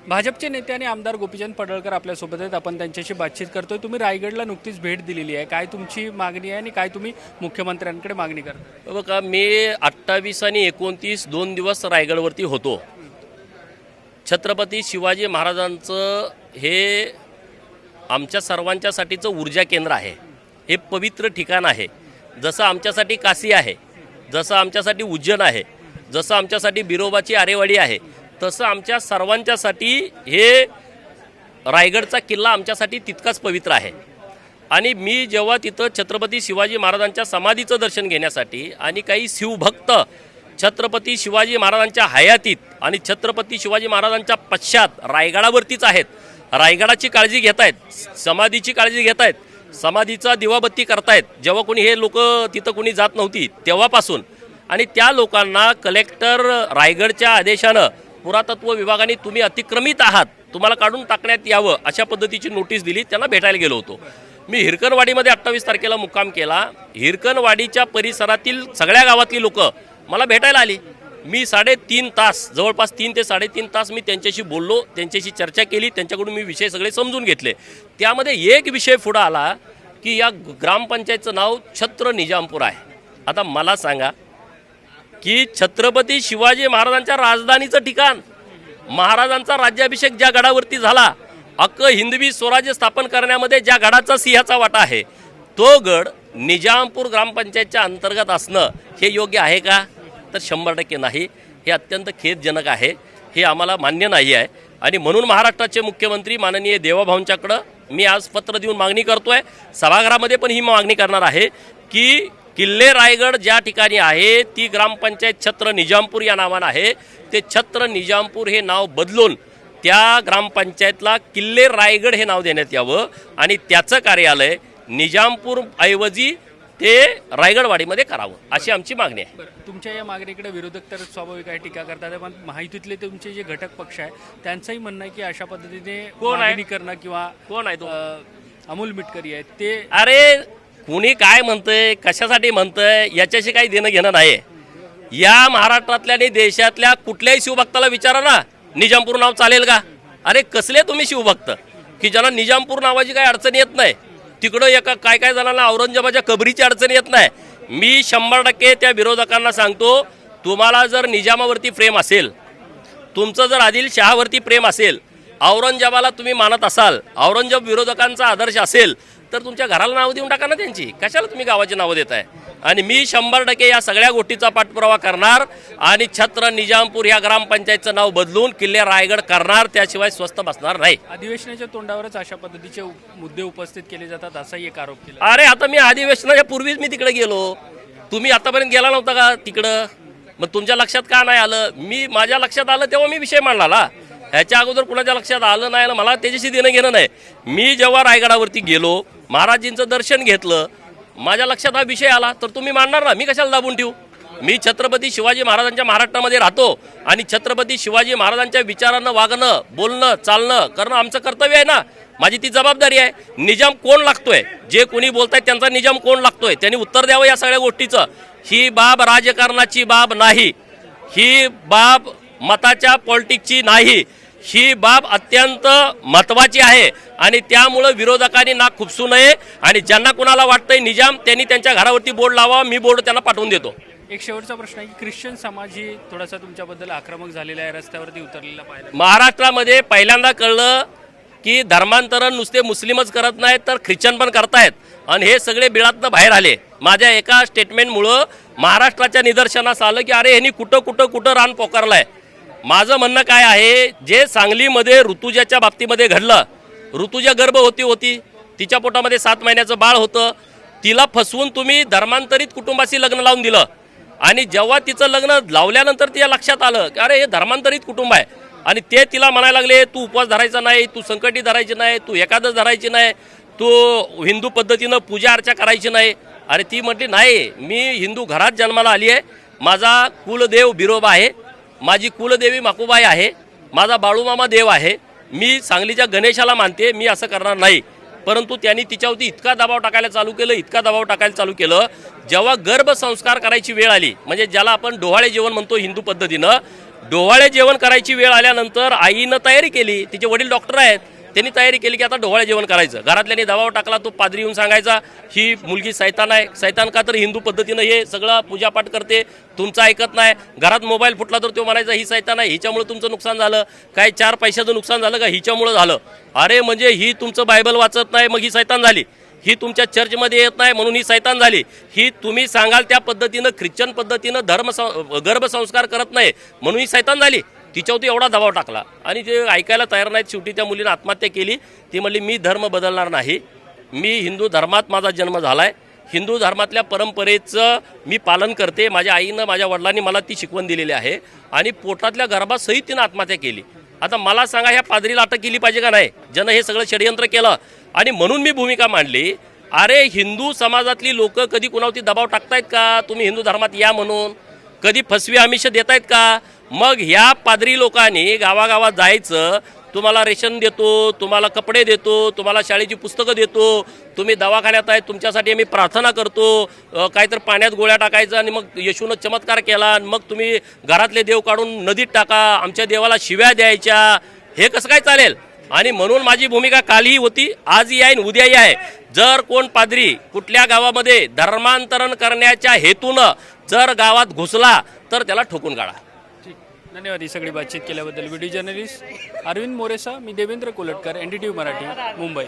भाजपचे नेते आणि आमदार गोपीचंद पडळकर आपल्यासोबत आहेत. आपण त्यांच्याशी बातचीत करतोय. तुम्ही रायगडला नुकतीच भेट दिलेली आहे. काय तुमची मागणी आहे आणि काय तुम्ही मुख्यमंत्र्यांकडे मागणी करता? बघा, मी 28 आणि 29 2 दिवस रायगडवरती होतो. छत्रपती शिवाजी महाराजांचं हे आमच्या सर्वांच्यासाठीचं ऊर्जा केंद्र आहे. हे पवित्र ठिकाण आहे. जसं आमच्यासाठी काशी आहे, जसं आमच्यासाठी उज्जैन आहे, जसं आमच्यासाठी बिरोबाची आरेवाडी आहे, तसं आमच्या सर्वांच्यासाठी हे रायगडचा किल्ला आमच्यासाठी तितकाच पवित्र आहे. आणि मी जेव्हा तिथं छत्रपती शिवाजी महाराजांच्या समाधीचं दर्शन घेण्यासाठी आणि काही शिवभक्त छत्रपती शिवाजी महाराजांच्या हयातीत आणि छत्रपती शिवाजी महाराजांच्या पश्चात रायगडावरतीच आहेत, रायगडाची काळजी घेत आहेत, समाधीची काळजी घेत आहेत, समाधीचा दिवाबत्ती करतायत. जेव्हा कोणी हे लोक तिथं कोणी जात नव्हती तेव्हापासून, आणि त्या लोकांना कलेक्टर रायगडच्या आदेशानं पुरातत्व विभागाने तुम्ही अतिक्रमित आहात, तुम्हाला काढून टाकण्यात यावं अशा पद्धतीची नोटीस दिली. त्यांना भेटायला गेलो होतो. मी हिरकणवाडीमध्ये 28 तारखेला मुक्काम केला. हिरकणवाडीच्या परिसरातील सगळ्या गावातली लोक मला भेटायला आली. मी 3.5 तास, जवळपास 3 ते 3.5 तास मी त्यांच्याशी बोललो, त्यांच्याशी चर्चा केली, त्यांच्याकडून मी विषय सगळे समजून घेतले. त्यामध्ये एक विषय पुढं आला की या ग्रामपंचायतचं नाव छत्र निजामपूर आहे. आता मला सांगा की छत्रपती शिवाजी महाराजांच्या राजधानीचं ठिकाण, महाराजांचा राज्याभिषेक ज्या गडावरती झाला, हिंदवी स्वराज्य स्थापन करण्यामध्ये ज्या गडाचा सिंहाचा वाटा आहे, तो गड निजामपूर ग्रामपंचायतच्या अंतर्गत असणं हे योग्य आहे का? तर 100% नाही. हे अत्यंत खेदजनक आहे. हे आम्हाला मान्य नाही आहे. आणि म्हणून महाराष्ट्राचे मुख्यमंत्री माननीय देवाभाऊंच्याकडं मी आज पत्र देऊन मागणी करतोय. सभागृहामध्ये पण ही मागणी करणार आहे की किल्ले रायगड ज्या ठिकाणी आहे ती ग्रामपंचायत छत्र निजामपूर या नावानं आहे, ते छत्र निजामपूर हे नाव बदलून त्या ग्रामपंचायतला किल्ले रायगड हे नाव देण्यात यावं आणि त्याचं कार्यालय निजामपूर ऐवजी ते रायगडवाडीमध्ये करावं, अशी आमची मागणी आहे. तुमच्या या मागणीकडे विरोधक तर स्वाभाविक आहे, टीका करतात, पण महायुतीतले तुमचे जे घटक पक्ष आहे त्यांचंही म्हणणं आहे की अशा पद्धतीने मागणी करणं किंवा कोण आहे तो? अमोल मिटकरी आहेत ते. अरे, कुणी काय म्हणतंय, कशासाठी म्हणतंय, याच्याशी काही देणं घेणं नाही. या महाराष्ट्रातल्या आणि देशातल्या कुठल्याही शिवभक्ताला विचारा ना, निजामपूर नाव चालेल का? अरे कसले तुम्ही शिवभक्त की ज्यांना निजामपूर नावाची काही अडचण येत नाही. तिकडं एका काय जणांना औरंगजेबाच्या कबरीची अडचण येत नाही. मी 100% त्या विरोधकांना सांगतो, तुम्हाला जर निजामावरती प्रेम असेल, तुमचं जर आदिलशहावरती प्रेम असेल, औरंगजेबाला तुम्ही मानत असाल, औरंगजेब विरोधकांचा आदर्श असेल, तर तुमच्या घराला नावं देऊन टाका ना त्यांची. कशाला तुम्ही गावाची नावं देताय? आणि मी 100% या सगळ्या गोष्टीचा पाठपुरावा करणार आणि छत्र निजामपूर या ग्रामपंचायतचं नाव बदलून किल्ले रायगड करणार, त्याशिवाय स्वस्त बसणार नाही. अधिवेशनाच्या तोंडावरच अशा पद्धतीचे मुद्दे उपस्थित केले जातात असाही एक आरोप केला. अरे आता मी अधिवेशनाच्या पूर्वीच मी तिकडे गेलो. तुम्ही आतापर्यंत गेला नव्हता का तिकडं? मग तुमच्या लक्षात का नाही आलं? माझ्या लक्षात आलं तेव्हा मी विषय मांडला. ह्याच्या अगोदर कुणाच्या लक्षात आलं नाही, मला त्याच्याशी देणं घेणं नाही. मी जेव्हा रायगडावरती गेलो, महाराजींचं दर्शन घेतलं, माझ्या लक्षात हा विषय आला, तर तुम्ही मांडणार ना. मी कशाला दाबून ठेवू? मी छत्रपती शिवाजी महाराजांच्या महाराष्ट्रामध्ये राहतो आणि छत्रपती शिवाजी महाराजांच्या विचारानं वागणं, बोलणं, चालणं करणं आमचं कर्तव्य आहे ना. माझी ती जबाबदारी आहे. निजाम कोण लागतोय, जे कोणी बोलतायत त्यांचा निजाम कोण लागतोय, त्यांनी उत्तर द्यावं या सगळ्या गोष्टीचं. ही बाब राजकारणाची बाब नाही, ही बाब मताच्या पॉलिटिक्सची नाही, ही बाब अत्यंत महत्त्वाची आहे. आणि त्यामुळं विरोधकांनी नाक खुपसू नये आणि ज्यांना कुणाला वाटतंय निजाम, त्यांनी त्यांच्या घरावरती बोर्ड लावा. मी बोर्ड त्यांना पाठवून देतो. एक शेवटचा प्रश्न आहे की ख्रिश्चन समाज ही थोडासा तुमच्याबद्दल आक्रमक झालेला आहे, रस्त्यावरती उतरलेला पाहिजे. महाराष्ट्रामध्ये पहिल्यांदा कळलं की धर्मांतरण नुसते मुस्लिमच करत नाहीत तर ख्रिश्चन पण करतायत, आणि हे सगळे बिळातनं बाहेर आले. माझ्या एका स्टेटमेंटमुळं महाराष्ट्राच्या निदर्शनास आलं की अरे ह्यांनी कुठं रान पोकारलंय. माझं म्हणणं काय आहे, जे सांगलीमध्ये ऋतुजाच्या बाबतीमध्ये घडलं, ऋतुजा गर्भवती होती, तिच्या पोटामध्ये 7 महिन्याचं बाळ होतं, तिला फसवून तुम्ही धर्मांतरित कुटुंबाशी लग्न लावून दिलं. आणि जेव्हा तिचं लग्न लावल्यानंतर तिच्या लक्षात आलं की अरे हे धर्मांतरित कुटुंब आहे, आणि ते तिला म्हणायला लागले तू उपवास धरायचा नाही, तू संकटी धरायची नाही, तू एकादश धरायची नाही, तू हिंदू पद्धतीनं पूजा अर्चा करायची नाही. अरे ती म्हटली नाही, मी हिंदू घरात जन्माला आली आहे, माझा कुलदेव बिरोबा आहे, माझी कुलदेवी माकुबाई आहे, माझा बाळूमामा देव आहे, मी सांगलीच्या गणेशाला मानते, मी असं करणार नाही. परंतु त्यांनी तिच्यावरती इतका दबाव टाकायला चालू केलं जेव्हा गर्भसंस्कार करायची वेळ आली, म्हणजे ज्याला आपण डोहाळे जेवण म्हणतो हिंदू पद्धतीनं, डोहाळे जेवण करायची वेळ आल्यानंतर आईनं तयारी केली, तिचे वडील डॉक्टर आहेत, त्यांनी तयारी केली की आता डोहाळे जेवण करायचं. घरातल्यानी दबाव टाकला, तो पादरी येऊन सांगायचा ही मुलगी सैतान आहे. सैतान का? तर हिंदू पद्धतीनं हे सगळं पूजापाठ करते, तुमचं ऐकत नाही. घरात मोबाईल फुटला तर तो म्हणायचा ही सैतान आहे, हिच्यामुळे तुमचं नुकसान झालं. काय 4 पैशाचं नुकसान झालं का? हिच्यामुळं झालं. अरे म्हणजे ही तुमचं बायबल वाचत नाही मग ही सैतान झाली, ही तुमच्या चर्चमध्ये येत नाही म्हणून ही सैतान झाली, ही तुम्ही सांगाल त्या पद्धतीनं ख्रिश्चन पद्धतीनं गर्भसंस्कार करत नाही म्हणून ही सैतान झाली. तिच्यावरती एवढा दबाव टाकला आणि ते ऐकायला तयार नाहीत. शेवटी त्या मुलीनं आत्महत्या केली. ती म्हणली मी धर्म बदलणार नाही, मी हिंदू धर्मात माझा जन्म झाला आहे, हिंदू धर्मातल्या परंपरेचं मी पालन करते, माझ्या आईनं माझ्या वडिलांनी मला ती शिकवण दिलेली आहे आणि पोटातल्या गर्भासहित तिनं आत्महत्या केली. आता मला सांगा ह्या पादरीला अटक केली पाहिजे का नाही? ज्यानं हे सगळं षडयंत्र केलं. आणि म्हणून मी भूमिका मांडली, अरे हिंदू समाजातली लोक कधी कुणावरती दबाव टाकतायत का तुम्ही हिंदू धर्मात या म्हणून? कधी फसवी आमिष देतायत का? मग ह्या पादरी लोकांनी गावागावात जायचं, तुम्हाला रेशन देतो, तुम्हाला कपडे देतो, तुम्हाला शाळेची पुस्तकं देतो, तुम्ही दवाखान्यात आहे तुमच्यासाठी आम्ही प्रार्थना करतो, काहीतरी पाण्यात गोळ्या टाकायचं आणि मग येशूनं चमत्कार केला आणि मग तुम्ही घरातले देव काढून नदीत टाका, आमच्या देवाला शिव्या द्यायच्या, हे कसं काय चालेल? आणि म्हणून माझी भूमिका कालही होती, आजही आहे, उद्याही आहे. जर कोण पादरी कुठल्या गावामध्ये धर्मांतरण करण्याच्या हेतूनं जर गावात घुसला तर त्याला ठोकून काढा. धन्यवाद ही सगळी बातचीत केल्याबद्दल. व्हिडिओ जर्नलिस्ट अरविंद मोरेसा, मी देवेंद्र कोलटकर, NDTV मराठी, मुंबई.